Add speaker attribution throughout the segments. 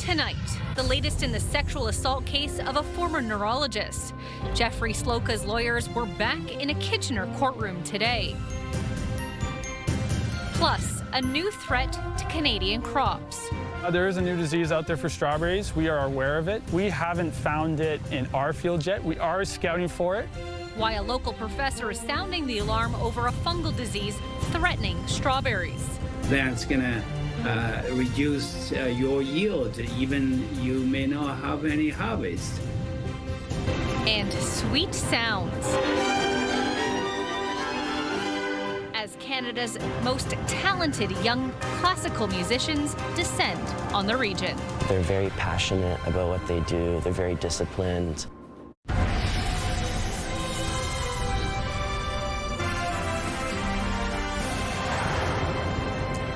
Speaker 1: Tonight, the latest in the sexual assault case of a former neurologist. Jeffrey Sloka's lawyers were back in a Kitchener courtroom today. Plus, a new threat to Canadian crops.
Speaker 2: There is a new disease out there for strawberries. We are aware of it. We haven't found it in our field yet. We are scouting for it.
Speaker 1: Why a local professor is sounding the alarm over a fungal disease threatening strawberries.
Speaker 3: That's gonna reduce your yield, even you may not have any harvest.
Speaker 1: And sweet sounds. As Canada's most talented young classical musicians descend on the region.
Speaker 4: They're very passionate about what they do. They're very disciplined.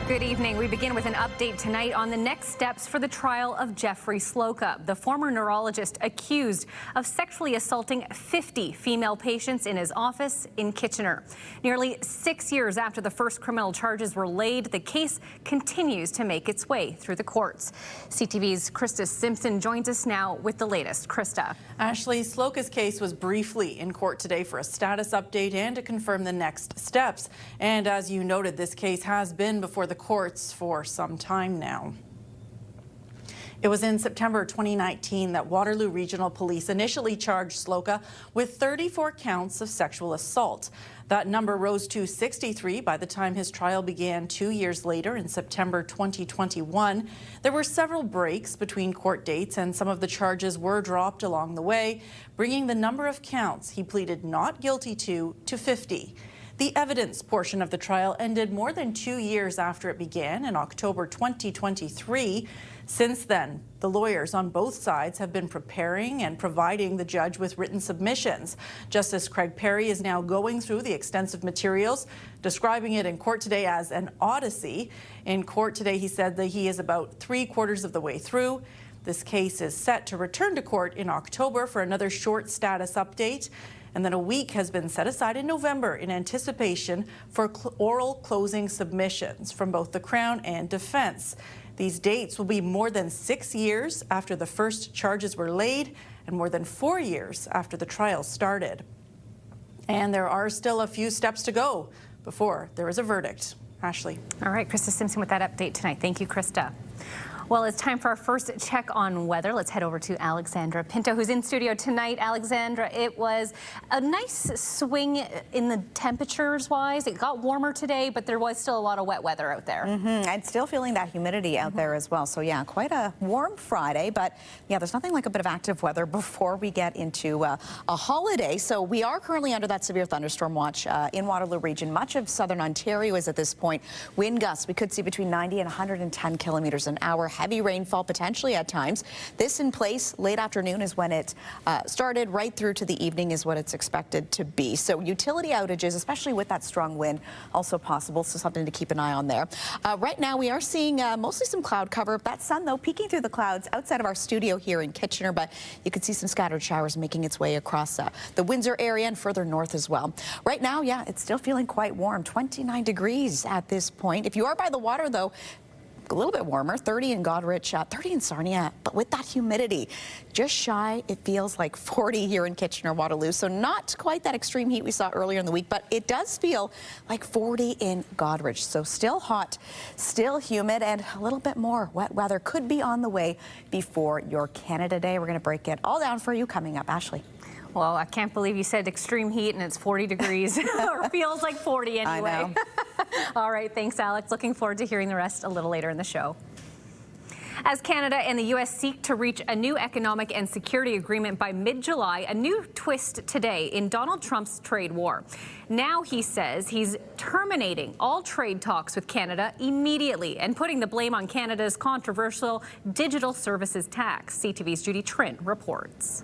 Speaker 5: Good evening. We begin with an update tonight on the next steps for the trial of Jeffrey Sloka, the former neurologist accused of sexually assaulting 50 female patients in his office in Kitchener. Nearly 6 years after the first criminal charges were laid, the case continues to make its way through the courts. CTV's Krista Simpson joins us now with the latest. Krista.
Speaker 6: Ashley, Sloka's case was briefly in court today for a status update and to confirm the next steps. And as you noted, this case has been before the courts for some time now. It was in September 2019 that Waterloo Regional Police initially charged Sloka with 34 counts of sexual assault. That number rose to 63 by the time his trial began 2 years later in September 2021. There were several breaks between court dates and some of the charges were dropped along the way, bringing the number of counts he pleaded not guilty to 50. The evidence portion of the trial ended more than 2 years after it began in October 2023. Since then, the lawyers on both sides have been preparing and providing the judge with written submissions. Justice Craig Perry is now going through the extensive materials, describing it in court today as an odyssey. In court today, he said that he is about 3/4 of the way through. This case is set to return to court in October for another short status update. And then a week has been set aside in November in anticipation for oral closing submissions from both the Crown and defense. These dates will be more than 6 years after the first charges were laid and more than 4 years after the trial started. And there are still a few steps to go before there is a verdict. Ashley.
Speaker 5: All right, Krista Simpson with that update tonight. Thank you, Krista. Well, it's time for our first check on weather. Let's head over to Alexandra Pinto, who's in studio tonight. Alexandra, it was a nice swing in the temperatures-wise. It got warmer today, but there was still a lot of wet weather out there.
Speaker 7: And still feeling that humidity out there as well. So, yeah, quite a warm Friday. But, yeah, there's nothing like a bit of active weather before we get into a holiday. So we are currently under that severe thunderstorm watch in Waterloo region. Much of southern Ontario is at this point. Wind gusts, we could see between 90 and 110 kilometers an hour. Heavy rainfall potentially at times. This in place late afternoon is when it started. Right through to the evening is what it's expected to be. So utility outages, especially with that strong wind, also possible. So something to keep an eye on there. Right now we are seeing mostly some cloud cover. That sun though peeking through the clouds outside of our studio here in Kitchener, but you can see some scattered showers making its way across the Windsor area and further north as well. Right now, yeah, it's still feeling quite warm. 29 degrees at this point. If you are by the water though, a little bit warmer, 30 in Goderich, 30 in Sarnia, but with that humidity, just shy, it feels like 40 here in Kitchener-Waterloo. So not quite that extreme heat we saw earlier in the week, but it does feel like 40 in Goderich. So still hot, still humid, and a little bit more wet weather could be on the way before your Canada Day. We're going to break it all down for you coming up. Ashley.
Speaker 5: Well, I can't believe you said extreme heat and it's 40 degrees, or feels like 40 anyway.
Speaker 7: I know.
Speaker 5: All right, thanks, Alex. Looking forward to hearing the rest a little later in the show. As Canada and the U.S. seek to reach a new economic and security agreement by mid-July, a new twist today in Donald Trump's trade war. Now he says he's terminating all trade talks with Canada immediately and putting the blame on Canada's controversial digital services tax. CTV's Judy Trent reports.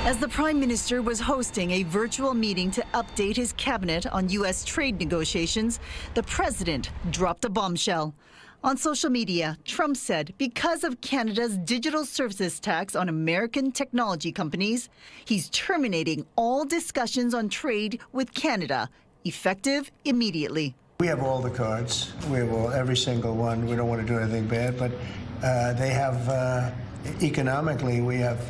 Speaker 8: As the Prime Minister was hosting a virtual meeting to update his cabinet on U.S. trade negotiations, the President dropped a bombshell. On social media, Trump said because of Canada's digital services tax on American technology companies, he's terminating all discussions on trade with Canada, effective immediately.
Speaker 9: We have all the cards. We have every single one. We don't want to do anything bad, but they have, economically, we have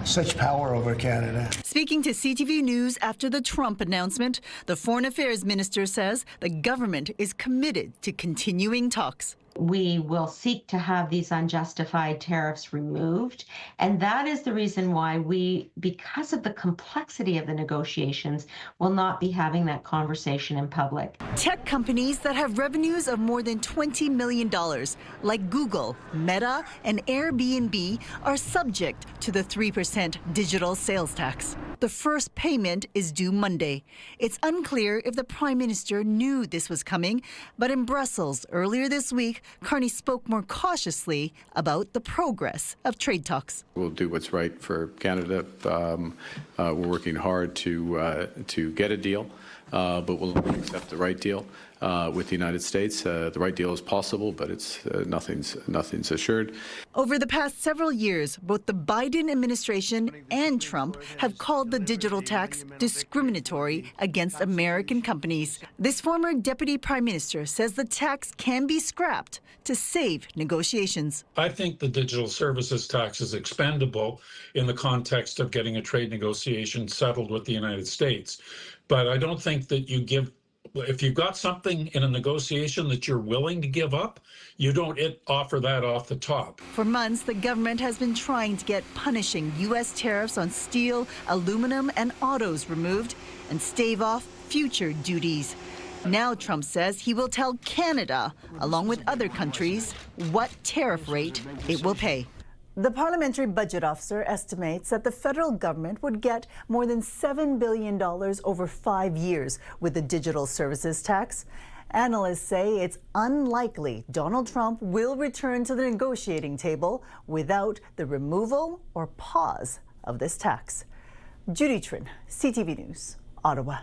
Speaker 9: such power over Canada.
Speaker 8: Speaking to CTV News after the Trump announcement, the Foreign Affairs Minister says the government is committed to continuing talks.
Speaker 10: We will seek to have these unjustified tariffs removed. And that is the reason why we, because of the complexity of the negotiations, will not be having that conversation in public.
Speaker 8: Tech companies that have revenues of more than $20 million, like Google, Meta, and Airbnb, are subject to the 3% digital sales tax. The first payment is due Monday. It's unclear if the Prime Minister knew this was coming, but in Brussels earlier this week, Carney spoke more cautiously about the progress of trade talks.
Speaker 11: We'll do what's right for Canada. We're working hard to get a deal, but we'll accept the right deal with the United States. The right deal is possible, but it's nothing's assured.
Speaker 8: Over the past several years, both the Biden administration and Trump have called the digital tax discriminatory against American companies. This former deputy prime minister says the tax can be scrapped to save negotiations.
Speaker 12: I think the digital services tax is expendable in the context of getting a trade negotiation settled with the United States. But I don't think that if you've got something in a negotiation that you're willing to give up, you don't offer that off the top.
Speaker 8: For months, the government has been trying to get punishing U.S. tariffs on steel, aluminum, and autos removed and stave off future duties. Now Trump says he will tell Canada, along with other countries, what tariff rate it will pay. The Parliamentary Budget Officer estimates that the federal government would get more than $7 billion over 5 years with the digital services tax. Analysts say it's unlikely Donald Trump will return to the negotiating table without the removal or pause of this tax. Judy Trin, CTV News, Ottawa.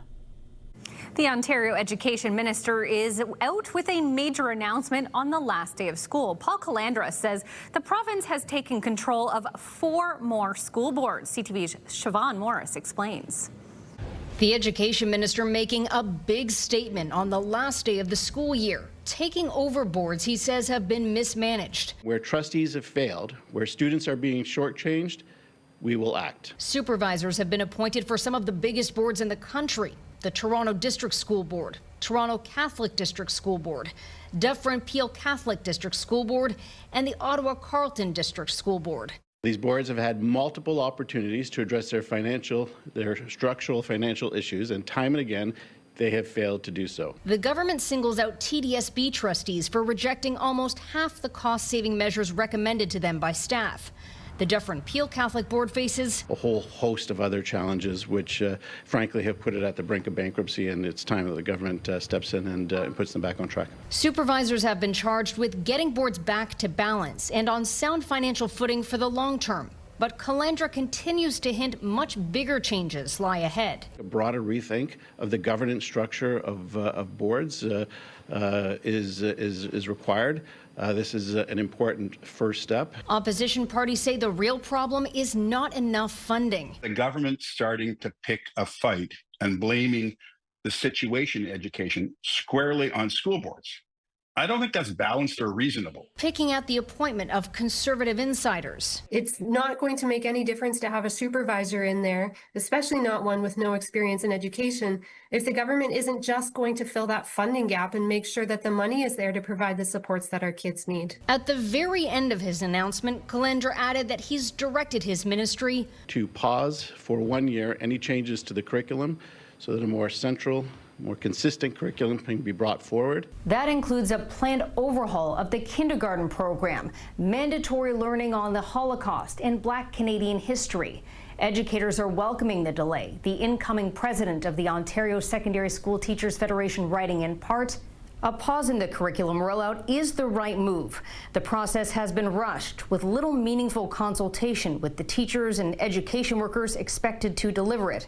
Speaker 5: The Ontario Education Minister is out with a major announcement on the last day of school. Paul Calandra says the province has taken control of 4 more school boards. CTV's Siobhan Morris explains.
Speaker 13: The Education Minister making a big statement on the last day of the school year, taking over boards he says have been mismanaged.
Speaker 14: Where trustees have failed, where students are being shortchanged, we will act.
Speaker 13: Supervisors have been appointed for some of the biggest boards in the country. The Toronto District School Board, Toronto Catholic District School Board, Dufferin Peel Catholic District School Board, and the Ottawa Carleton District School Board.
Speaker 14: These boards have had multiple opportunities to address their structural financial issues, and time and again, they have failed to do so.
Speaker 13: The government singles out TDSB trustees for rejecting almost half the cost-saving measures recommended to them by staff. The Dufferin Peel Catholic Board faces
Speaker 14: a whole host of other challenges, which frankly have put it at the brink of bankruptcy, and it's time that the government steps in and puts them back on track.
Speaker 13: Supervisors have been charged with getting boards back to balance and on sound financial footing for the long term. But Calandra continues to hint much bigger changes lie ahead.
Speaker 14: A broader rethink of the governance structure of boards is required. This is an important first step.
Speaker 13: Opposition parties say the real problem is not enough funding.
Speaker 15: The government's starting to pick a fight and blaming the situation in education squarely on school boards. I don't think that's balanced or reasonable.
Speaker 13: Picking at the appointment of Conservative insiders.
Speaker 16: It's not going to make any difference to have a supervisor in there, especially not one with no experience in education, if the government isn't just going to fill that funding gap and make sure that the money is there to provide the supports that our kids need.
Speaker 13: At the very end of his announcement, Calandra added that he's directed his ministry
Speaker 14: to pause for 1 year any changes to the curriculum so that a more central, more consistent curriculum can be brought forward.
Speaker 13: That includes a planned overhaul of the kindergarten program, mandatory learning on the Holocaust and Black Canadian history. Educators are welcoming the delay. The incoming president of the Ontario Secondary School Teachers Federation writing in part, a pause in the curriculum rollout is the right move. The process has been rushed with little meaningful consultation with the teachers and education workers expected to deliver it.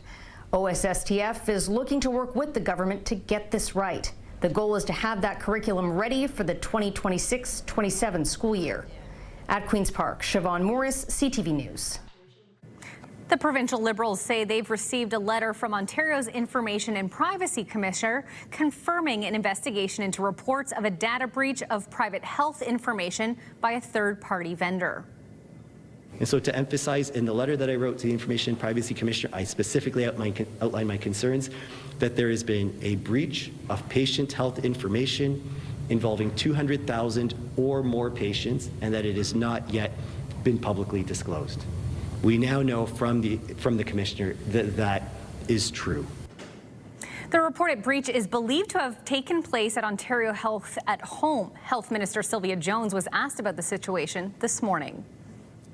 Speaker 13: OSSTF is looking to work with the government to get this right. The goal is to have that curriculum ready for the 2026-27 school year. At Queen's Park, Siobhan Morris, CTV News.
Speaker 5: The provincial Liberals say they've received a letter from Ontario's Information and Privacy Commissioner confirming an investigation into reports of a data breach of private health information by a third-party vendor.
Speaker 17: And so to emphasize, in the letter that I wrote to the Information and Privacy Commissioner, I specifically outlined my concerns that there has been a breach of patient health information involving 200,000 or more patients, and that it has not yet been publicly disclosed. We now know from the Commissioner that that is true.
Speaker 5: The reported breach is believed to have taken place at Ontario Health at Home. Health Minister Sylvia Jones was asked about the situation this morning.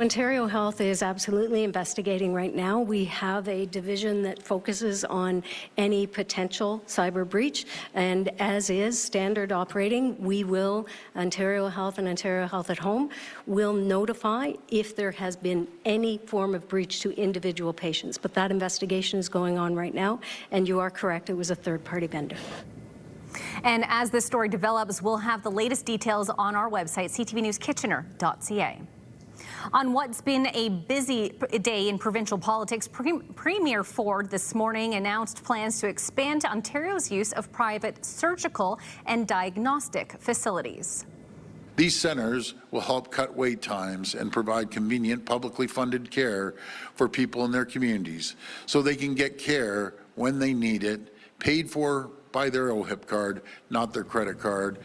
Speaker 18: Ontario Health is absolutely investigating right now. We have a division that focuses on any potential cyber breach, and as is standard operating, we will, Ontario Health and Ontario Health at Home, will notify if there has been any form of breach to individual patients. But that investigation is going on right now, and you are correct, it was a third-party vendor.
Speaker 5: And as this story develops, we'll have the latest details on our website, ctvnewskitchener.ca. On what's been a busy day in provincial politics, Premier Ford this morning announced plans to expand Ontario's use of private surgical and diagnostic facilities.
Speaker 19: These centers will help cut wait times and provide convenient publicly funded care for people in their communities so they can get care when they need it, paid for by their OHIP card, not their credit card.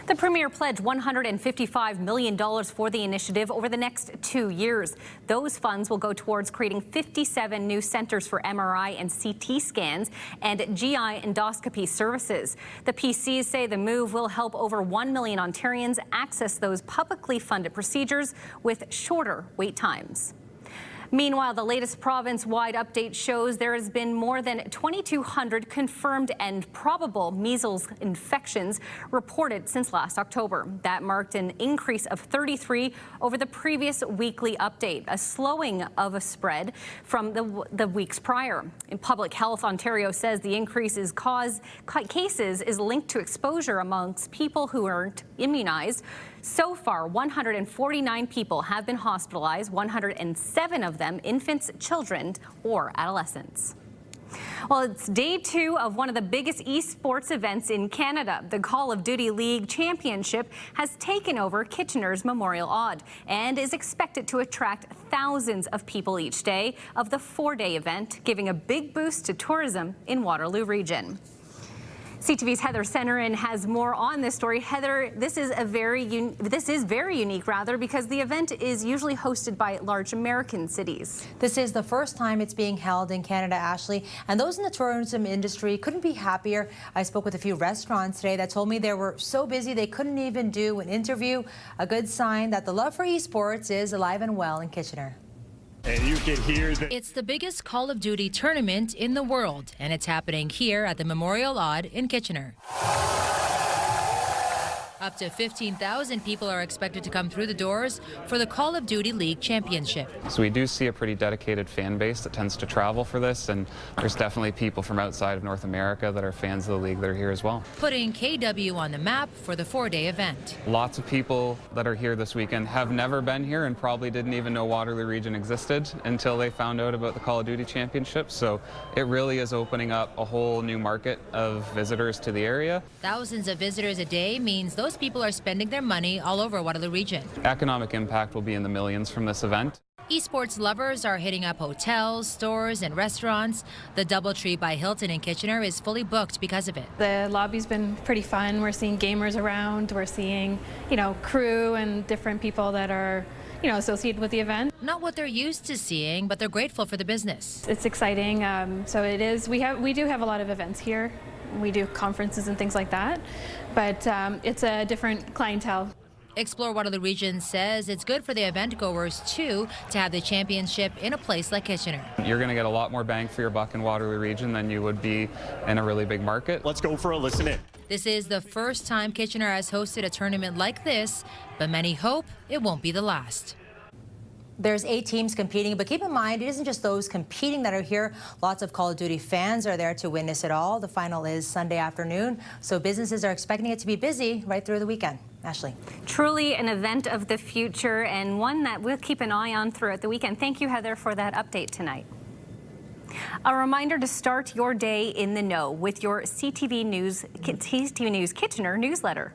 Speaker 5: The Premier pledged $155 million for the initiative over the next 2 years. Those funds will go towards creating 57 new centers for MRI and CT scans and GI endoscopy services. The PCs say the move will help over 1 million Ontarians access those publicly funded procedures with shorter wait times. Meanwhile, the latest province-wide update shows there has been more than 2,200 confirmed and probable measles infections reported since last October. That marked an increase of 33 over the previous weekly update, a slowing of a spread from the weeks prior. In Public Health, Ontario says the increase in cases is linked to exposure amongst people who aren't immunized. So far, 149 people have been hospitalized, 107 of them infants, children, or adolescents. Well, it's day 2 of one of the biggest esports events in Canada. The Call of Duty League Championship has taken over Kitchener's Memorial Odd and is expected to attract thousands of people each day of the 4-day event, giving a big boost to tourism in Waterloo Region. CTV's Heather Centerin has more on this story. Heather, this is very unique, because the event is usually hosted by large American cities.
Speaker 20: This is the first time it's being held in Canada, Ashley, and those in the tourism industry couldn't be happier. I spoke with a few restaurants today that told me they were so busy they couldn't even do an interview. A good sign that the love for esports is alive and well in Kitchener.
Speaker 21: And you can hear that it's the biggest Call of Duty tournament in the world, and it's happening here at the Memorial Odd in Kitchener. Up to 15,000 people are expected to come through the doors for the Call of Duty League Championship.
Speaker 22: So we do see a pretty dedicated fan base that tends to travel for this, and there's definitely people from outside of North America that are fans of the league that are here as well.
Speaker 21: Putting KW on the map for the 4-day event.
Speaker 22: Lots of people that are here this weekend have never been here and probably didn't even know Waterloo Region existed until they found out about the Call of Duty Championship. So it really is opening up a whole new market of visitors to the area.
Speaker 21: Thousands of visitors a day means those people are spending their money all over Waterloo Region.
Speaker 22: Economic impact will be in the millions from this event.
Speaker 21: Esports lovers are hitting up hotels, stores, and restaurants. The DoubleTree by Hilton in Kitchener is fully booked because of it.
Speaker 23: The lobby's been pretty fun. We're seeing gamers around. We're seeing, crew and different people that are, associated with the event.
Speaker 21: Not what they're used to seeing, but they're grateful for the business.
Speaker 23: It's exciting. So it is. We do have a lot of events here. We do conferences and things like that, but it's a different clientele.
Speaker 21: Explore Waterloo Region says it's good for the event goers too to have the championship in a place like Kitchener.
Speaker 22: You're going to get a lot more bang for your buck in Waterloo Region than you would be in a really big market.
Speaker 21: Let's go for a listen in. This is the first time Kitchener has hosted a tournament like this, but many hope it won't be the last.
Speaker 20: There's 8 teams competing, but keep in mind, it isn't just those competing that are here. Lots of Call of Duty fans are there to witness it all. The final is Sunday afternoon, so businesses are expecting it to be busy right through the weekend. Ashley.
Speaker 5: Truly an event of the future and one that we'll keep an eye on throughout the weekend. Thank you, Heather, for that update tonight. A reminder to start your day in the know with your CTV News Kitchener newsletter.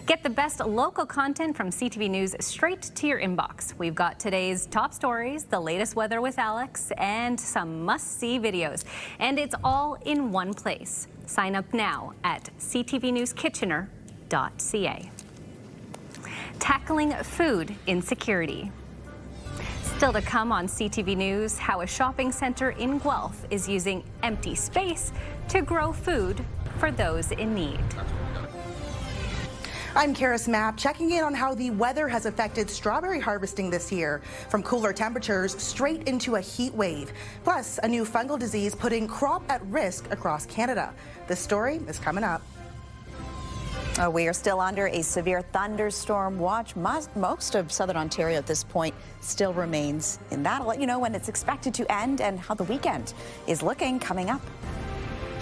Speaker 5: Get the best local content from CTV News straight to your inbox. We've got today's top stories, the latest weather with Alex, and some must-see videos. And it's all in one place. Sign up now at ctvnewskitchener.ca. Tackling food insecurity. Still to come on CTV News, how a shopping center in Guelph is using empty space to grow food for those in need.
Speaker 1: I'm Karis Mapp, checking in on how the weather has affected strawberry harvesting this year, from cooler temperatures straight into a heat wave. Plus, a new fungal disease putting crop at risk across Canada. This story is coming up.
Speaker 7: We are still under a severe thunderstorm watch. Most of southern Ontario at this point still remains in that. I'll let you know when it's expected to end and how the weekend is looking coming up.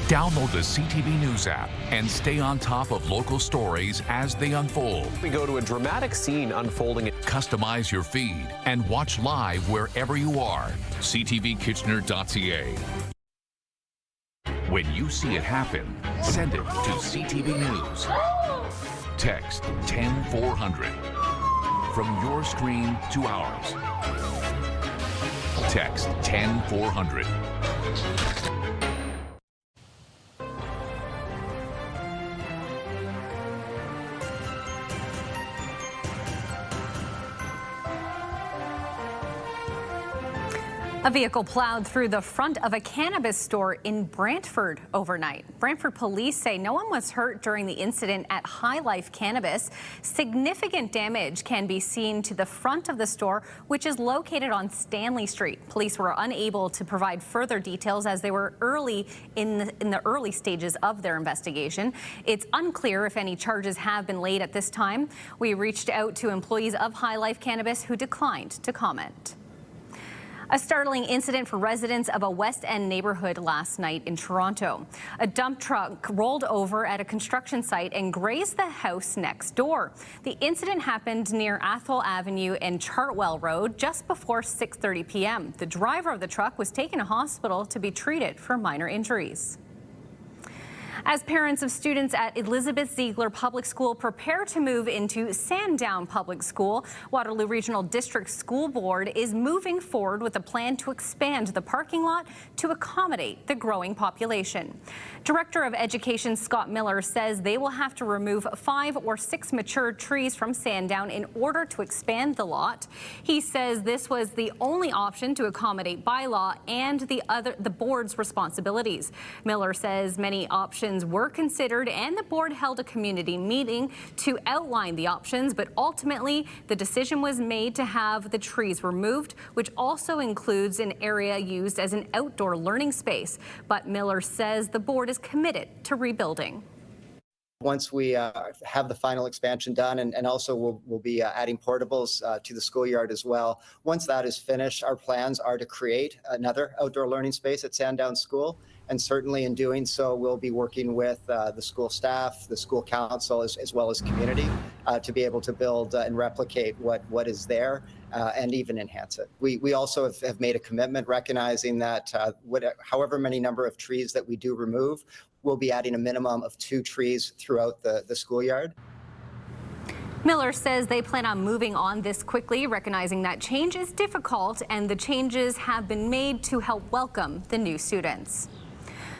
Speaker 2: Download the CTV News app and stay on top of local stories as they unfold.
Speaker 3: We go to a dramatic scene unfolding.
Speaker 2: Customize your feed and watch live wherever you are. ctvkitchener.ca. When you see it happen, send it to CTV News. Text 10400. From your screen to ours. Text 10400.
Speaker 5: A vehicle plowed through the front of a cannabis store in Brantford overnight. Brantford police say no one was hurt during the incident at High Life Cannabis. Significant damage can be seen to the front of the store, which is located on Stanley Street. Police were unable to provide further details as they were early in the early stages of their investigation. It's unclear if any charges have been laid at this time. We reached out to employees of High Life Cannabis who declined to comment. A startling incident for residents of a West End neighborhood last night in Toronto. A dump truck rolled over at a construction site and grazed the house next door. The incident happened near Athol Avenue and Chartwell Road just before 6:30 p.m. The driver of the truck was taken to hospital to be treated for minor injuries. As parents of students at Elizabeth Ziegler Public School prepare to move into Sandown Public School, Waterloo Regional District School Board is moving forward with a plan to expand the parking lot to accommodate the growing population. Director of Education Scott Miller says they will have to remove 5 or 6 mature trees from Sandown in order to expand the lot. He says this was the only option to accommodate bylaw and the board's responsibilities. Miller says many options were considered and the board held a community meeting to outline the options, but ultimately the decision was made to have the trees removed, which also includes an area used as an outdoor learning space. But Miller says the board is committed to rebuilding.
Speaker 24: Once we have the final expansion done, and also we'll be adding portables to the schoolyard as well. Once that is finished, our plans are to create another outdoor learning space at Sandown School. And certainly in doing so, we'll be working with the school staff, the school council, as well as community to be able to build and replicate what is there and even enhance it. We also have made a commitment recognizing that however many number of trees that we do remove, we'll be adding a minimum of 2 trees throughout the schoolyard.
Speaker 5: Miller says they plan on moving on this quickly, recognizing that change is difficult and the changes have been made to help welcome the new students.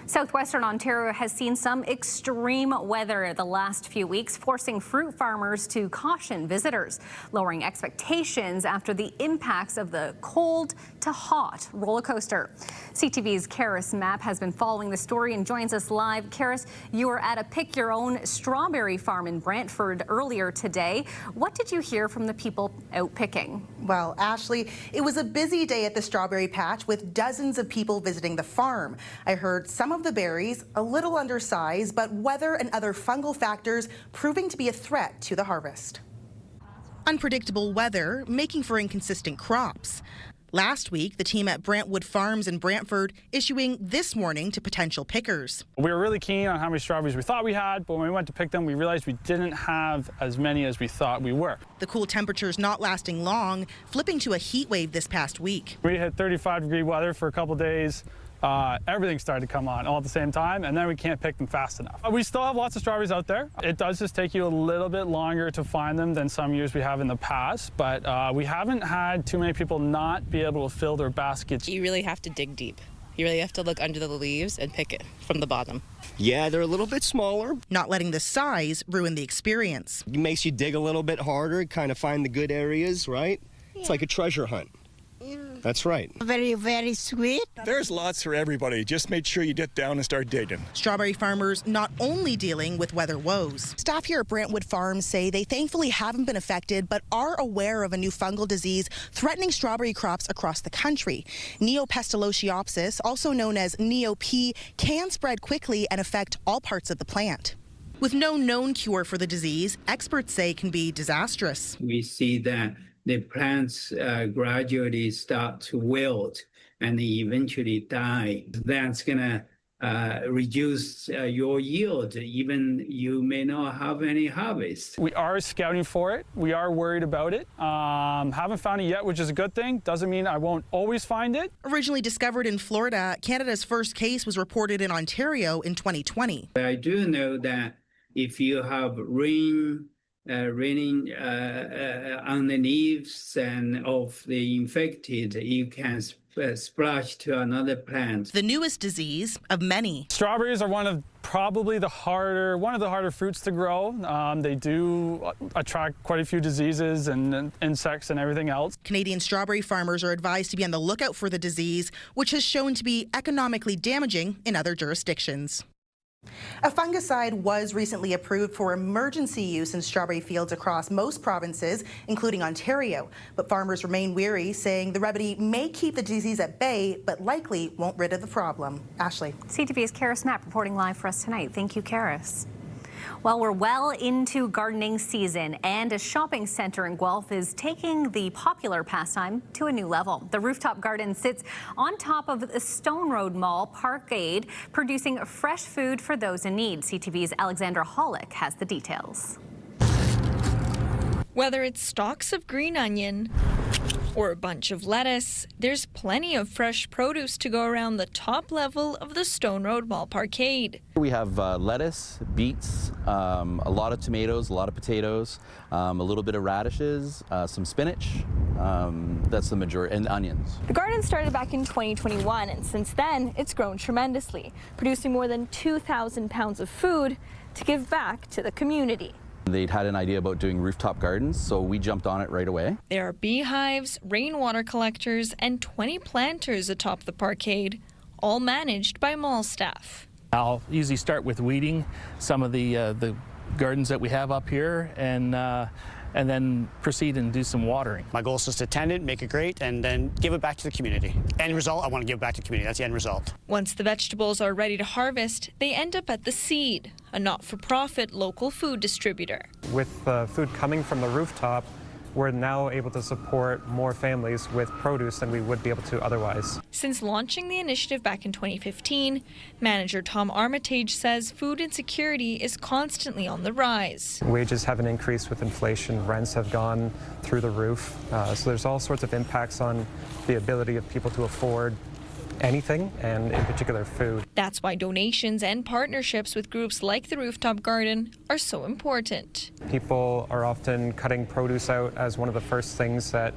Speaker 5: Southwestern Ontario has seen some extreme weather the last few weeks, forcing fruit farmers to caution visitors, lowering expectations after the impacts of the cold to hot roller coaster. CTV's Karis Mapp has been following the story and joins us live. Karis, you were at a Pick Your Own strawberry farm in Brantford earlier today. What did you hear from the people out picking?
Speaker 1: Well, Ashley, it was a busy day at the strawberry patch with dozens of people visiting the farm. I heard some of the berries a little undersized, but weather and other fungal factors proving to be a threat to the harvest. Unpredictable weather making for inconsistent crops. Last week, the team at Brantwood Farms in Brantford issuing this warning to potential pickers.
Speaker 4: We were really keen on how many strawberries we thought we had, but when we went to pick them, we realized we didn't have as many as we thought we were.
Speaker 1: The cool temperatures not lasting long, flipping to a heat wave this past week.
Speaker 4: We hit 35-degree weather for a couple days. Everything started to come on all at the same time, and then we can't pick them fast enough. We still have lots of strawberries out there. It does just take you a little bit longer to find them than some years we have in the past, but we haven't had too many people not be able to fill their baskets.
Speaker 6: You really have to dig deep. You really have to look under the leaves and pick it from the bottom.
Speaker 9: Yeah, they're a little bit smaller.
Speaker 1: Not letting the size ruin the experience.
Speaker 9: It makes you dig a little bit harder, kind of find the good areas, right? Yeah. It's like a treasure hunt. That's right.
Speaker 10: Very, very sweet.
Speaker 25: There's lots for everybody. Just make sure you get down and start digging.
Speaker 1: Strawberry farmers not only dealing with weather woes. Staff here at Brantwood Farms say they thankfully haven't been affected, but are aware of a new fungal disease threatening strawberry crops across the country. Neopestalotiopsis, also known as Neo-P, can spread quickly and affect all parts of the plant. With no known cure for the disease, experts say it can be disastrous.
Speaker 26: We see that the plants gradually start to wilt and eventually die. That's going to reduce your yield. Even you may not have any harvest.
Speaker 4: We are scouting for it. We are worried about it. Haven't found it yet, which is a good thing. Doesn't mean I won't always find it.
Speaker 1: Originally discovered in Florida, Canada's first case was reported in Ontario in 2020.
Speaker 26: I do know that if you have raining on the leaves and of the infected, you can splash to another plant.
Speaker 1: The newest disease of many.
Speaker 4: Strawberries are one of the harder fruits to grow. They do attract quite a few diseases and insects and everything else.
Speaker 1: Canadian strawberry farmers are advised to be on the lookout for the disease, which has shown to be economically damaging in other jurisdictions. A fungicide was recently approved for emergency use in strawberry fields across most provinces, including Ontario. But farmers remain wary, saying the remedy may keep the disease at bay, but likely won't rid of the problem. Ashley.
Speaker 5: CTV's Karis Mapp reporting live for us tonight. Thank you, Karis. Well, we're well into gardening season, and a shopping center in Guelph is taking the popular pastime to a new level. The rooftop garden sits on top of the Stone Road Mall Parkade, producing fresh food for those in need. CTV's Alexandra Hollick has the details.
Speaker 27: Whether it's stalks of green onion or a bunch of lettuce, there's plenty of fresh produce to go around the top level of the Stone Road Mall Parkade.
Speaker 28: We have lettuce, beets, a lot of tomatoes, a lot of potatoes, a little bit of radishes, some spinach. That's the majority, and onions.
Speaker 27: The garden started back in 2021, and since then, it's grown tremendously, producing more than 2,000 pounds of food to give back to the community.
Speaker 28: They'd had an idea about doing rooftop gardens, so we jumped on it right away.
Speaker 27: There are beehives, rainwater collectors, and 20 planters atop the parkade, all managed by mall staff.
Speaker 29: I'll usually start with weeding some of the gardens that we have up here, and then proceed and do some watering.
Speaker 30: My goal is just to tend it, make it great, and then give it back to the community. End result, I want to give it back to the community. That's the end result.
Speaker 27: Once the vegetables are ready to harvest, they end up at The Seed, a not-for-profit local food distributor.
Speaker 31: With food coming from the rooftop, we're now able to support more families with produce than we would be able to otherwise.
Speaker 27: Since launching the initiative back in 2015, manager Tom Armitage says food insecurity is constantly on the rise.
Speaker 31: Wages haven't increased with inflation, rents have gone through the roof, so there's all sorts of impacts on the ability of people to afford anything, and in particular food.
Speaker 27: That's why donations and partnerships with groups like the Rooftop Garden are so important.
Speaker 31: People are often cutting produce out as one of the first things that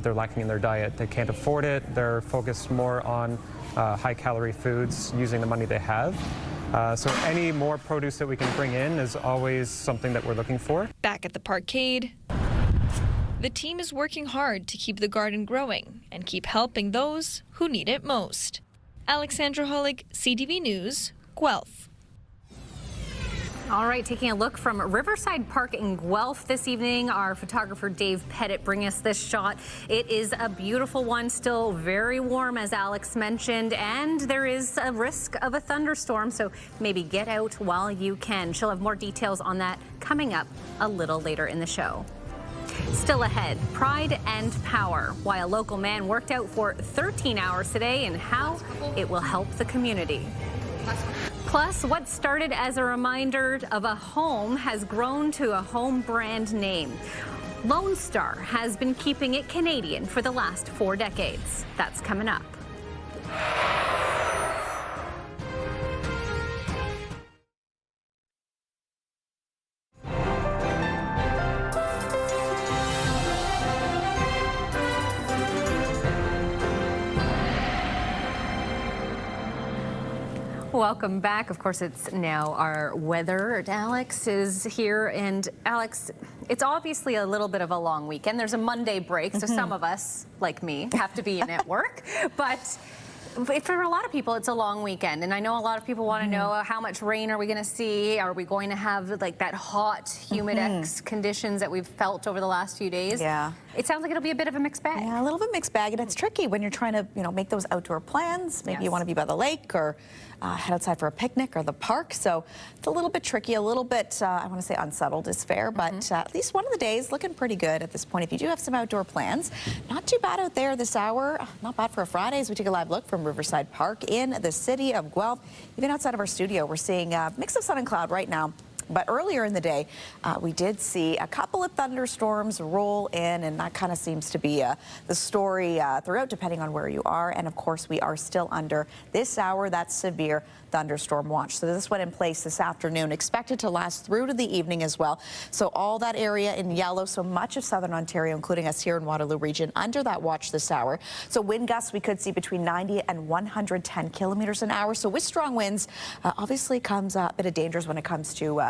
Speaker 31: they're lacking in their diet. They can't afford it. They're focused more on high-calorie foods using the money they have. So any more produce that we can bring in is always something that we're looking for.
Speaker 27: Back at the parkade, the team is working hard to keep the garden growing and keep helping those who need it most. Alexandra Hollig, CTV News, Guelph.
Speaker 5: All right, taking a look from Riverside Park in Guelph this evening, our photographer Dave Pettit bringing us this shot. It is a beautiful one, still very warm, as Alex mentioned, and there is a risk of a thunderstorm, so maybe get out while you can. She'll have more details on that coming up a little later in the show. Still ahead, pride and power. Why a local man worked out for 13 hours today and how it will help the community. Plus, what started as a reminder of a home has grown to a home brand name. Lone Star has been keeping it Canadian for the last 4 decades. That's coming up. Welcome back. Of course, it's now our weather. Alex is here. And Alex, it's obviously a little bit of a long weekend. There's a Monday break, so some of us, like me, have to be in at work. But for a lot of people, it's a long weekend. And I know a lot of people want to know how much rain are we going to see? Are we going to have like that hot, humid conditions that we've felt over the last few days?
Speaker 7: Yeah.
Speaker 5: It sounds like it'll be a bit of a mixed bag.
Speaker 7: Yeah, a little bit mixed bag, and it's tricky when you're trying to, make those outdoor plans. Maybe you want to be by the lake or head outside for a picnic or the park. So it's a little bit tricky, a little bit, I want to say unsettled is fair, but at least one of the days looking pretty good at this point. If you do have some outdoor plans, not too bad out there this hour. Not bad for a Friday as we take a live look from Riverside Park in the city of Guelph. Even outside of our studio, we're seeing a mix of sun and cloud right now. But earlier in the day, we did see a couple of thunderstorms roll in, and that kind of seems to be the story throughout, depending on where you are. And of course, we are still under this hour that severe thunderstorm watch. So this went in place this afternoon, expected to last through to the evening as well. So all that area in yellow, so much of southern Ontario, including us here in Waterloo region, under that watch this hour. So wind gusts we could see between 90 and 110 kilometers an hour. So with strong winds, obviously comes a bit of dangers when it comes to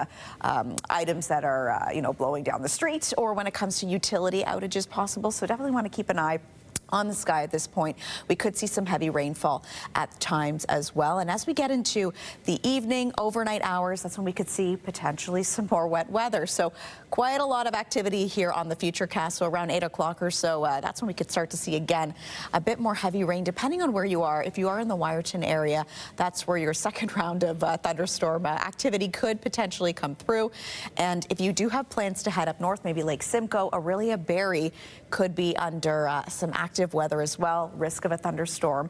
Speaker 7: items that are, blowing down the street, or when it comes to utility outages possible. So definitely want to keep an eye on the sky at this point. We could see some heavy rainfall at times as well. And as we get into the evening, overnight hours, that's when we could see potentially some more wet weather. So quite a lot of activity here on the Futurecast. So around 8 o'clock or so, that's when we could start to see again a bit more heavy rain, depending on where you are. If you are in the Wyerton area, that's where your second round of thunderstorm activity could potentially come through. And if you do have plans to head up north, maybe Lake Simcoe, Aurelia, Barrie could be under some active weather as well, risk of a thunderstorm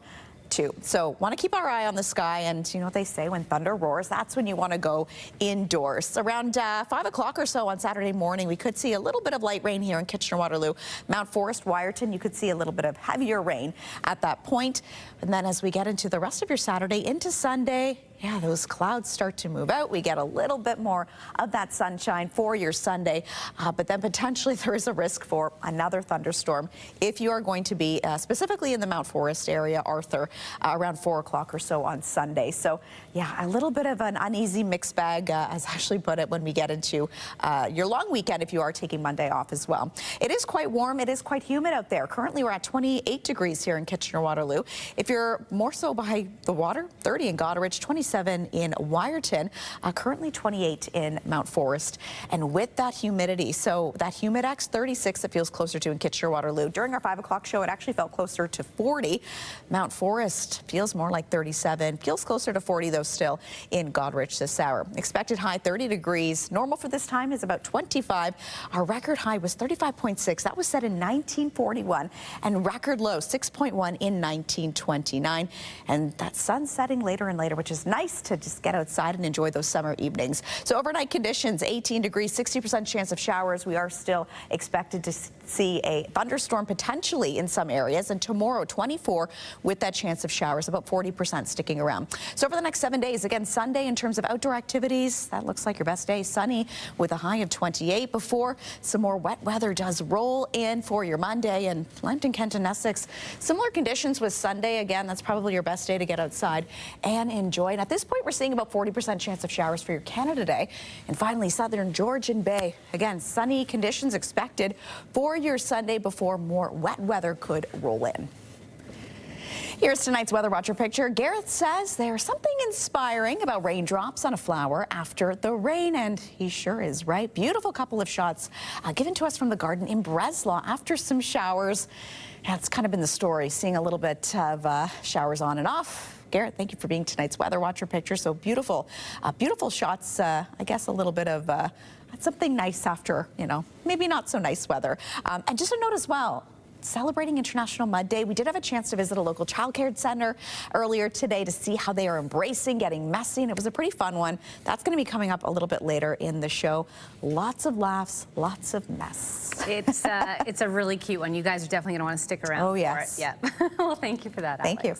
Speaker 7: too. So want to keep our eye on the sky, and you know what they say, when thunder roars, that's when you want to go indoors. Around 5 o'clock or so on Saturday morning, we could see a little bit of light rain here in Kitchener-Waterloo. Mount Forest, Wyerton, you could see a little bit of heavier rain at that point. And then as we get into the rest of your Saturday into Sunday, yeah, those clouds start to move out. We get a little bit more of that sunshine for your Sunday, but then potentially there is a risk for another thunderstorm if you are going to be specifically in the Mount Forest area, Arthur, around 4 o'clock or so on Sunday. So yeah, a little bit of an uneasy mixed bag, as Ashley put it, when we get into your long weekend if you are taking Monday off as well. It is quite warm. It is quite humid out there. Currently we're at 28 degrees here in Kitchener-Waterloo. If you're more so by the water, 30 in Goderich, 27 in Wyerton, currently 28 in Mount Forest. And with that humidity, so that Humidex 36 it feels closer to in Kitchener-Waterloo. During our 5 o'clock show, it actually felt closer to 40. Mount Forest feels more like 37, feels closer to 40 though still in Goderich this hour. Expected high 30 degrees. Normal for this time is about 25. Our record high was 35.6. That was set in 1941, and record low 6.1 in 1929. And that sun setting later and later, which is nice to just get outside and enjoy those summer evenings. So overnight conditions, 18 degrees, 60% chance of showers. We are still expected to see a thunderstorm potentially in some areas, and tomorrow 24 with that chance of showers, about 40% sticking around. So over the next 7 days, again, Sunday in terms of outdoor activities, that looks like your best day. Sunny with a high of 28 before some more wet weather does roll in for your Monday. And Lambton, Kent and Essex, similar conditions with Sunday. Again, that's probably your best day to get outside and enjoy. And at this point, we're seeing about 40% chance of showers for your Canada Day. And finally, southern Georgian Bay. Again, sunny conditions expected for your Sunday before more wet weather could roll in. Here's tonight's Weather Watcher picture. Gareth says there's something inspiring about raindrops on a flower after the rain, and he sure is right. Beautiful couple of shots given to us from the garden in Breslau after some showers. That's kind of been the story, seeing a little bit of showers on and off. Garrett, thank you for being tonight's Weather Watcher picture. So beautiful, beautiful shots. I guess a little bit of something nice after, maybe not so nice weather. And just a note as well, celebrating International Mud Day, we did have a chance to visit a local childcare center earlier today to see how they are embracing getting messy, and it was a pretty fun one. That's going to be coming up a little bit later in the show. Lots of laughs, lots of mess.
Speaker 5: It's a really cute one. You guys are definitely going to want to stick around.
Speaker 7: Oh, yes.
Speaker 5: For it. Yeah. Well, thank you for that, Alex.
Speaker 7: Thank you.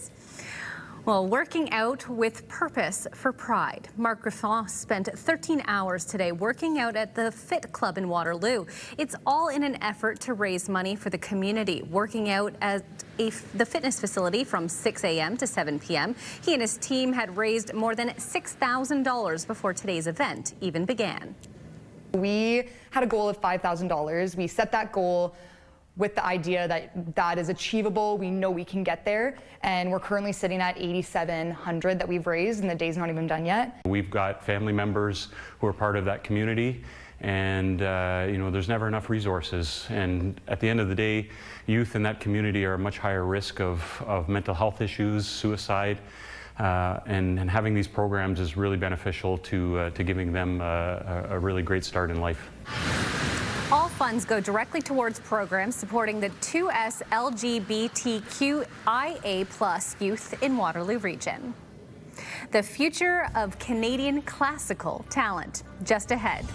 Speaker 5: Well, working out with purpose for Pride. Mark Griffin spent 13 hours today working out at the Fit Club in Waterloo. It's all in an effort to raise money for the community, working out at the fitness facility from 6 a.m. to 7 p.m. He and his team had raised more than $6,000 before today's event even began.
Speaker 8: We had a goal of $5,000. We set that goal with the idea that that is achievable. We know we can get there, and we're currently sitting at $8,700 that we've raised, and the day's not even done yet.
Speaker 10: We've got family members who are part of that community, and there's never enough resources. And at the end of the day, youth in that community are a much higher risk of mental health issues, suicide, and having these programs is really beneficial to giving them a really great start in life.
Speaker 5: All funds go directly towards programs supporting the 2S LGBTQIA+ youth in Waterloo Region. The future of Canadian classical talent just ahead.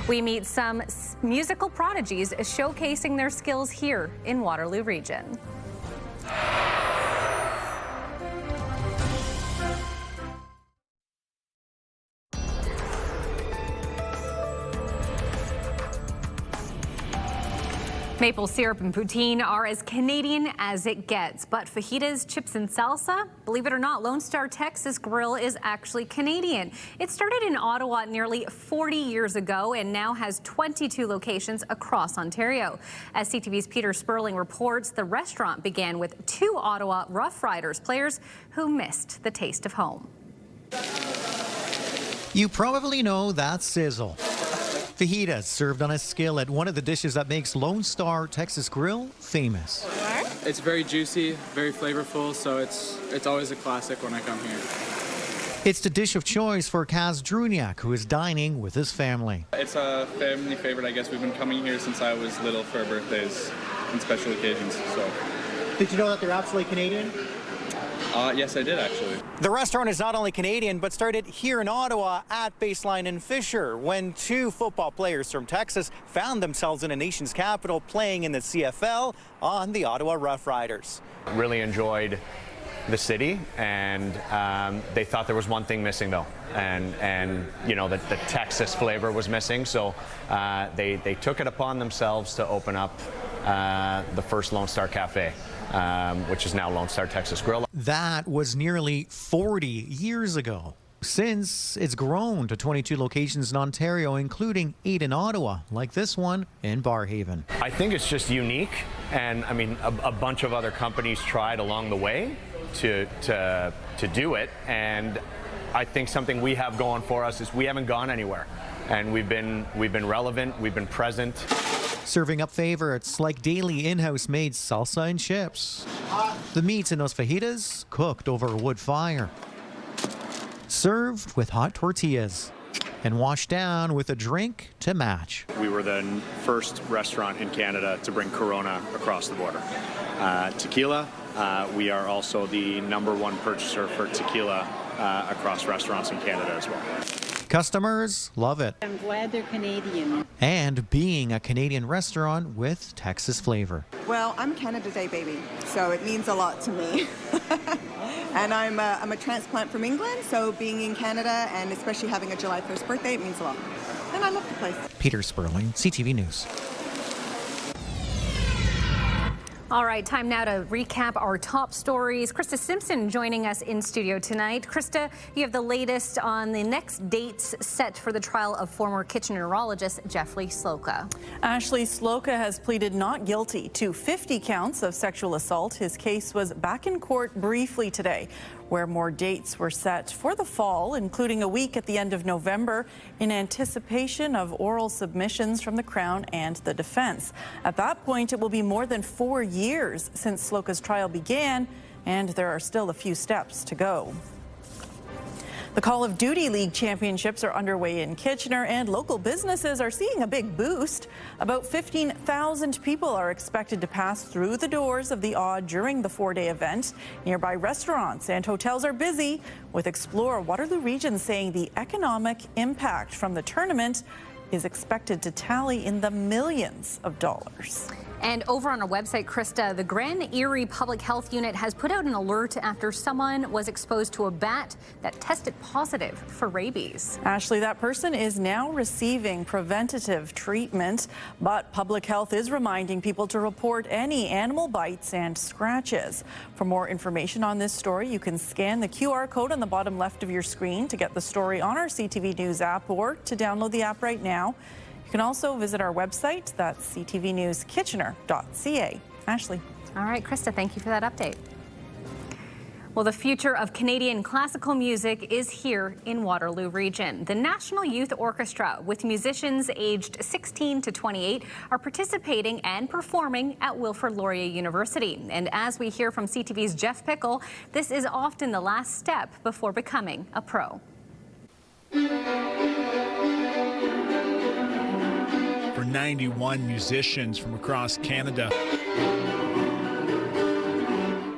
Speaker 5: We meet some musical prodigies showcasing their skills here in Waterloo Region. Maple syrup and poutine are as Canadian as it gets, but fajitas, chips, and salsa, believe it or not, Lone Star Texas Grill is actually Canadian. It started in Ottawa nearly 40 years ago and now has 22 locations across Ontario. As CTV's Peter Sperling reports, the restaurant began with 2 Ottawa Rough Riders players who missed the taste of home.
Speaker 11: You probably know that sizzle. Fajitas served on a skillet, one of the dishes that makes Lone Star Texas Grill famous.
Speaker 12: It's very juicy, very flavorful, so it's always a classic when I come here.
Speaker 11: It's the dish of choice for Kaz Druniak, who is dining with his family.
Speaker 12: It's a family favorite, I guess. We've been coming here since I was little for birthdays and special occasions. So.
Speaker 11: Did you know that they're absolutely Canadian?
Speaker 12: Yes, I did, actually.
Speaker 11: The restaurant is not only Canadian, but started here in Ottawa at Baseline in Fisher when 2 football players from Texas found themselves in a nation's capital playing in the CFL on the Ottawa Rough Riders.
Speaker 13: Really enjoyed the city, and they thought there was one thing missing, though, and the Texas flavor was missing, so they took it upon themselves to open up the first Lone Star Cafe. Which is now Lone Star Texas Grill.
Speaker 11: That was nearly 40 years ago. Since it's grown to 22 locations in Ontario, including 8 in Ottawa, like this one in Barrhaven.
Speaker 13: I think it's just unique, and I mean, a bunch of other companies tried along the way to do it, and I think something we have going for us is we haven't gone anywhere, and we've been relevant, we've been present.
Speaker 11: Serving up favorites like daily in-house made salsa and chips. The meats in those fajitas cooked over a wood fire. Served with hot tortillas and washed down with a drink to match.
Speaker 14: We were the first restaurant in Canada to bring Corona across the border. Tequila, we are also the #1 purchaser for tequila across restaurants in Canada as well.
Speaker 11: Customers love it.
Speaker 15: I'm glad they're Canadian.
Speaker 11: And being a Canadian restaurant with Texas flavor.
Speaker 16: Well, I'm Canada Day baby, so it means a lot to me. And I'm a transplant from England, so being in Canada and especially having a July 1st birthday, it means a lot. And I love the place.
Speaker 11: Peter Sperling, CTV News.
Speaker 5: All right, time now to recap our top stories. Krista Simpson joining us in studio tonight. Krista, you have the latest on the next dates set for the trial of former Kitchener neurologist Jeffrey Slocum.
Speaker 17: Ashley Slocum has pleaded not guilty to 50 counts of sexual assault. His case was back in court briefly today, where more dates were set for the fall, including a week at the end of November, in anticipation of oral submissions from the Crown and the defense. At that point, it will be more than 4 years since Slocum's trial began, and there are still a few steps to go. The Call of Duty League Championships are underway in Kitchener, and local businesses are seeing a big boost. About 15,000 people are expected to pass through the doors of the Odd during the 4-day event. Nearby restaurants and hotels are busy, with Explore Waterloo Region saying the economic impact from the tournament is expected to tally in the millions of dollars.
Speaker 5: And over on our website, Krista, the Grand Erie Public Health Unit has put out an alert after someone was exposed to a bat that tested positive for rabies.
Speaker 17: Ashley, that person is now receiving preventative treatment, but public health is reminding people to report any animal bites and scratches. For more information on this story, you can scan the QR code on the bottom left of your screen to get the story on our CTV News app or to download the app right now. You can also visit our website, that's ctvnewskitchener.ca. Ashley.
Speaker 5: All right, Krista, thank you for that update. Well, the future of Canadian classical music is here in Waterloo Region. The National Youth Orchestra, with musicians aged 16 to 28, are participating and performing at Wilfrid Laurier University. And as we hear from CTV's Jeff Pickle, this is often the last step before becoming a pro.
Speaker 2: For 91 musicians from across Canada,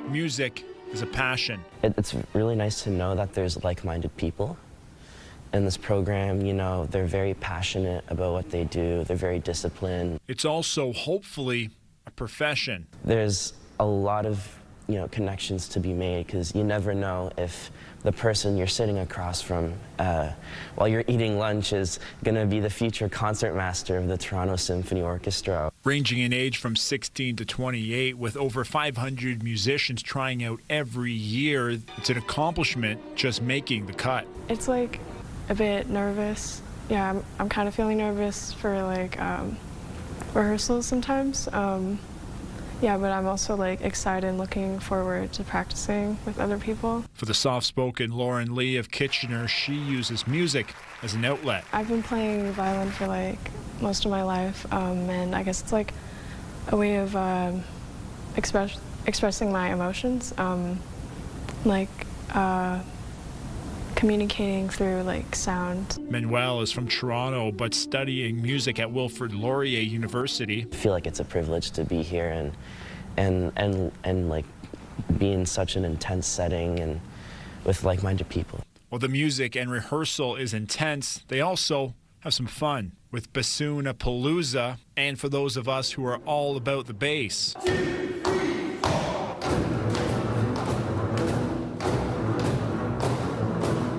Speaker 2: music is a passion.
Speaker 3: It's really nice to know that there's like-minded people in this program. You know, they're very passionate about what they do. They're very disciplined.
Speaker 2: It's also, hopefully, a profession.
Speaker 3: There's a lot of, connections to be made, because you never know if the person you're sitting across from while you're eating lunch is going to be the future concertmaster of the Toronto Symphony Orchestra.
Speaker 2: Ranging in age from 16 to 28, with over 500 musicians trying out every year, it's an accomplishment just making the cut.
Speaker 6: It's like a bit nervous. Yeah, I'm kind of feeling nervous for like rehearsals sometimes. Yeah, but I'm also excited and looking forward to practicing with other people.
Speaker 2: For the soft-spoken Lauren Lee of Kitchener, she uses music as an outlet.
Speaker 6: I've been playing violin for most of my life, and I guess it's a way of expressing my emotions, communicating through sound.
Speaker 2: Manuel is from Toronto, but studying music at Wilfrid Laurier University.
Speaker 3: I feel like it's a privilege to be here and be in such an intense setting and with like-minded people.
Speaker 2: While the music and rehearsal is intense, they also have some fun with Bassoon-a-Palooza, and for those of us who are all about the bass.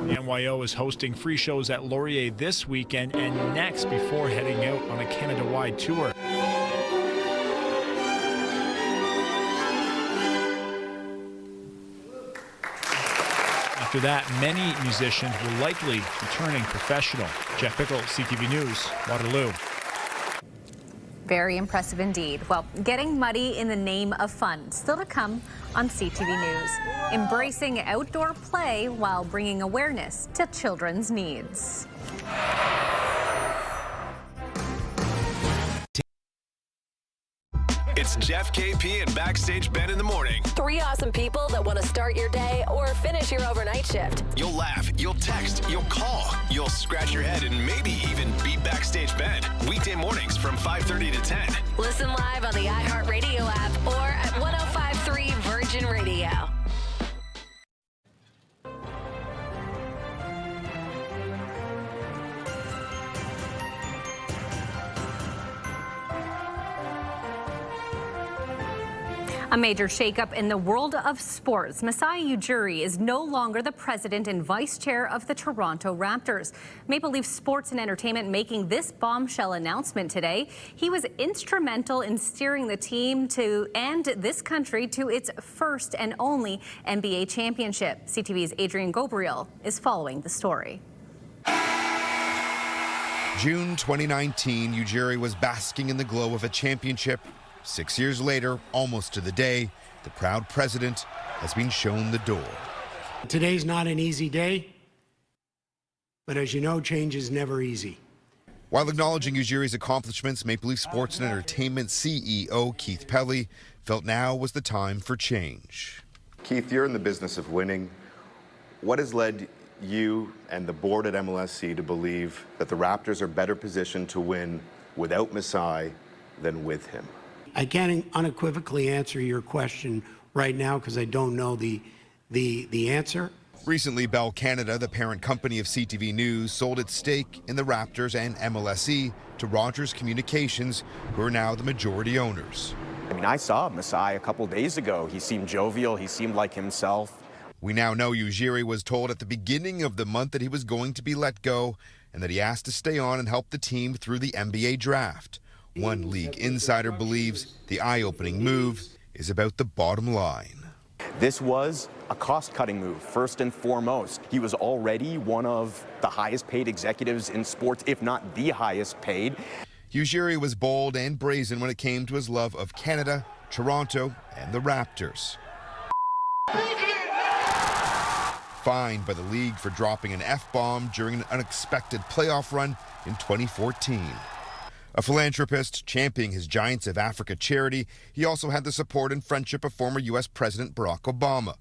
Speaker 2: NYO is hosting free shows at Laurier this weekend and next before heading out on a Canada-wide tour. After that, many musicians will likely be turning professional. Jeff Pickle, CTV News, Waterloo.
Speaker 5: Very impressive indeed. Well, getting muddy in the name of fun. Still to come on CTV News. Embracing outdoor play while bringing awareness to children's needs.
Speaker 9: It's Jeff, KP, and Backstage Ben in the morning.
Speaker 18: Three awesome people that want to start your day or finish your overnight shift.
Speaker 9: You'll laugh, you'll text, you'll call, you'll scratch your head, and maybe even beat Backstage Ben. Weekday mornings from 5:30 to 10.
Speaker 18: Listen live on the iHeartRadio app or at 105.3 Virgin Radio.
Speaker 5: A major shakeup in the world of sports. Masai Ujiri is no longer the president and vice chair of the Toronto Raptors. Maple Leaf Sports and Entertainment making this bombshell announcement today. He was instrumental in steering the team and this country to its first and only NBA championship. CTV's Adrian Gobriel is following the story.
Speaker 19: June 2019, Ujiri was basking in the glow of a championship. 6 years later, almost to the day, the proud president has been shown the door.
Speaker 20: Today's not an easy day, but as you know, change is never easy.
Speaker 19: While acknowledging Ujiri's accomplishments, Maple Leaf Sports and Entertainment CEO Keith Pelly felt now was the time for change.
Speaker 21: Keith, you're in the business of winning. What has led
Speaker 1: you and the board at MLSE to believe that the Raptors are better positioned to win without Masai than with him?
Speaker 20: I can't unequivocally answer your question right now because I don't know the answer.
Speaker 19: Recently, Bell Canada, the parent company of CTV News, sold its stake in the Raptors and MLSE to Rogers Communications, who are now the majority owners.
Speaker 4: I mean, I saw Masai a couple days ago. He seemed jovial. He seemed like himself.
Speaker 19: We now know Ujiri was told at the beginning of the month that he was going to be let go and that he asked to stay on and help the team through the NBA draft. One league insider believes the eye-opening move is about the bottom line.
Speaker 4: This was a cost-cutting move, first and foremost. He was already one of the highest-paid executives in sports, if not the highest paid.
Speaker 19: Ujiri was bold and brazen when it came to his love of Canada, Toronto, and the Raptors. Fined by the league for dropping an F-bomb during an unexpected playoff run in 2014. A philanthropist championing his Giants of Africa charity, he also had the support and friendship of former U.S. President Barack Obama.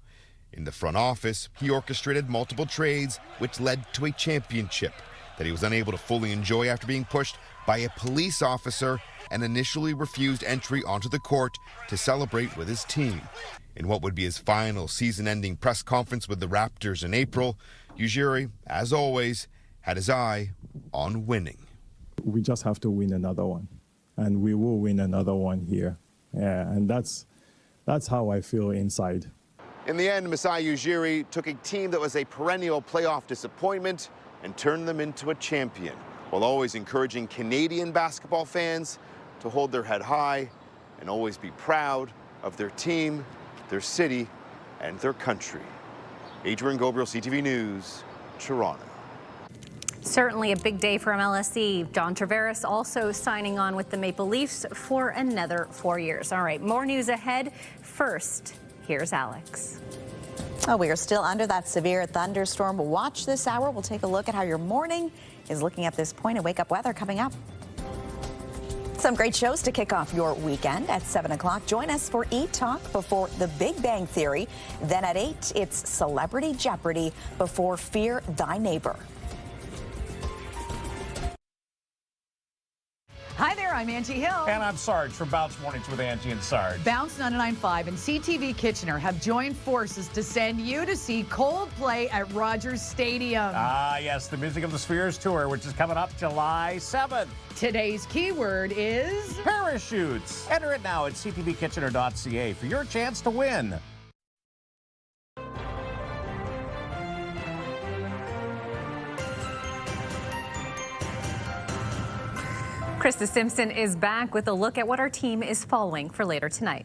Speaker 19: In the front office, he orchestrated multiple trades, which led to a championship that he was unable to fully enjoy after being pushed by a police officer and initially refused entry onto the court to celebrate with his team. In what would be his final season-ending press conference with the Raptors in April, Ujiri, as always, had his eye on winning.
Speaker 21: We just have to win another one, and we will win another one here. Yeah, and that's how I feel inside.
Speaker 1: In the end, Masai Ujiri took a team that was a perennial playoff disappointment and turned them into a champion, while always encouraging Canadian basketball fans to hold their head high and always be proud of their team, their city, and their country. Adrian Gobriel, CTV News, Toronto.
Speaker 5: Certainly a big day for MLSE. John Tavares also signing on with the Maple Leafs for another 4 years. All right, more news ahead. First, here's Alex.
Speaker 7: Oh, we are still under that severe thunderstorm watch this hour. We'll take a look at how your morning is looking at this point and wake up weather coming up. Some great shows to kick off your weekend at 7 o'clock. Join us for E-Talk before The Big Bang Theory. Then at 8, it's Celebrity Jeopardy before Fear Thy Neighbor.
Speaker 22: Hi there, I'm Angie Hill.
Speaker 23: And I'm Sarge from Bounce Mornings with Angie and Sarge.
Speaker 22: Bounce 99.5 and CTV Kitchener have joined forces to send you to see Coldplay at Rogers Stadium.
Speaker 23: Ah, yes, the Music of the Spheres tour, which is coming up July 7th.
Speaker 22: Today's keyword is
Speaker 23: parachutes. Enter it now at ctvkitchener.ca for your chance to win.
Speaker 5: Krista Simpson is back with a look at what our team is following for later tonight.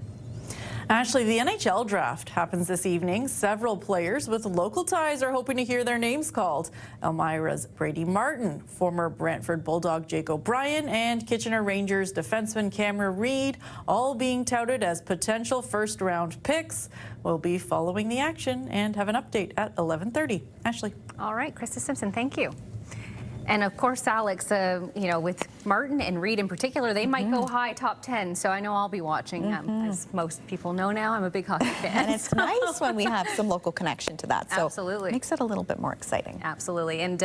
Speaker 17: Ashley, the NHL draft happens this evening. Several players with local ties are hoping to hear their names called. Elmira's Brady Martin, former Brantford Bulldog Jake O'Brien, and Kitchener Rangers defenseman Cameron Reid, all being touted as potential first-round picks. We'll be following the action and have an update at 11:30. Ashley.
Speaker 5: All right, Krista Simpson, thank you. And of course, Alex, with Martin and Reid in particular, they might go high top 10. So I know I'll be watching. As most people know now, I'm a big hockey fan.
Speaker 7: And it's nice when we have some local connection to that. So
Speaker 5: absolutely.
Speaker 7: Makes it a little bit more exciting.
Speaker 5: Absolutely. And,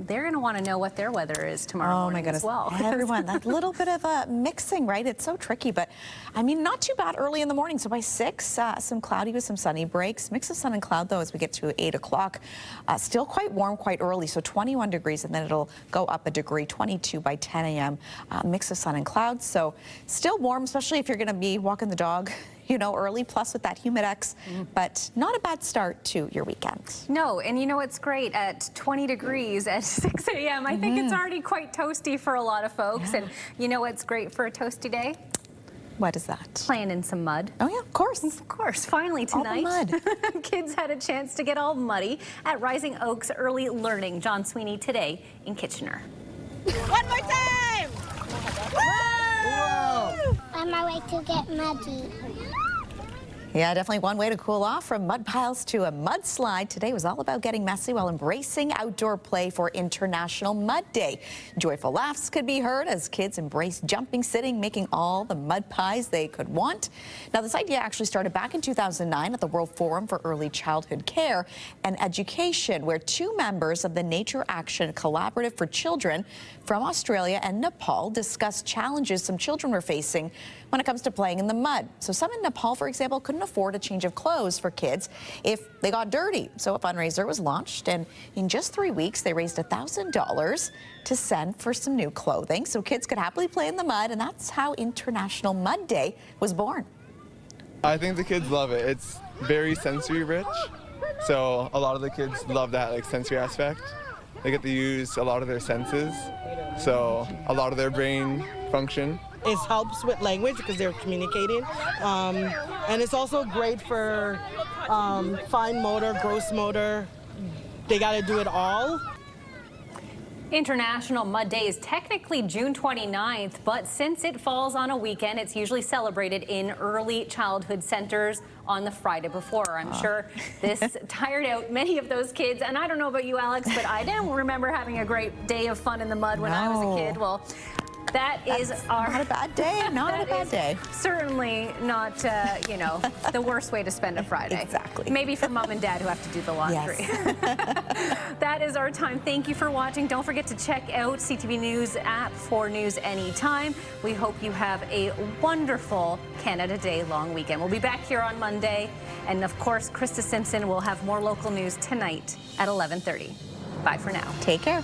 Speaker 5: they're going to want to know what their weather is tomorrow morning as well.
Speaker 7: Everyone, that little bit of mixing, right? It's so tricky. But, I mean, not too bad early in the morning. So by 6, some cloudy with some sunny breaks. Mix of sun and cloud, though, as we get to 8 o'clock. Still quite warm, quite early. So 21 degrees. And then it'll go up a degree, 22 by 10 a.m. Mix of sun and clouds. So still warm, especially if you're going to be walking the dog, early, plus with that Humidex. But not a bad start to your weekend.
Speaker 5: No, and it's great at 20 degrees at 6 a.m. I think it's already quite toasty for a lot of folks. Yeah. And what's great for a toasty day?
Speaker 7: What is that?
Speaker 5: Playing in some mud.
Speaker 7: Oh, yeah, of course.
Speaker 5: Of course. Finally tonight,
Speaker 7: all the
Speaker 5: mud. Kids had a chance to get all muddy at Rising Oaks Early Learning. John Sweeney today in Kitchener.
Speaker 4: One more time! Woo! On my way to get muddy.
Speaker 7: Yeah, definitely one way to cool off from mud piles to a mudslide. Today was all about getting messy while embracing outdoor play for International Mud Day. Joyful laughs could be heard as kids embraced jumping, sitting, making all the mud pies they could want. Now, this idea actually started back in 2009 at the World Forum for Early Childhood Care and Education, where 2 members of the Nature Action Collaborative for Children from Australia and Nepal discussed challenges some children were facing when it comes to playing in the mud. So some in Nepal, for example, couldn't afford a change of clothes for kids if they got dirty. So a fundraiser was launched, and in just 3 weeks, they raised $1,000 to send for some new clothing so kids could happily play in the mud, and that's how International Mud Day was born.
Speaker 8: I think the kids love it. It's very sensory rich, so a lot of the kids love that sensory aspect. They get to use a lot of their senses, so a lot of their brain function.
Speaker 10: It helps with language because they're communicating, and it's also great for fine motor, gross motor. They got to do it all.
Speaker 5: International Mud Day is technically June 29th, but since it falls on a weekend, it's usually celebrated in early childhood centers on the Friday before. I'm sure this tired out many of those kids, and I don't know about you, Alex, but I don't remember having a great day of fun in the mud when I was a kid. Well, that's not
Speaker 7: a bad day. Not a bad day.
Speaker 5: Certainly not, you know, the worst way to spend a Friday.
Speaker 7: Exactly.
Speaker 5: Maybe for mom and dad who have to do the laundry.
Speaker 7: Yes.
Speaker 5: That is our time. Thank you for watching. Don't forget to check out CTV News app for news anytime. We hope you have a wonderful Canada Day long weekend. We'll be back here on Monday. And of course, Krista Simpson will have more local news tonight at 11:30. Bye for now.
Speaker 7: Take care.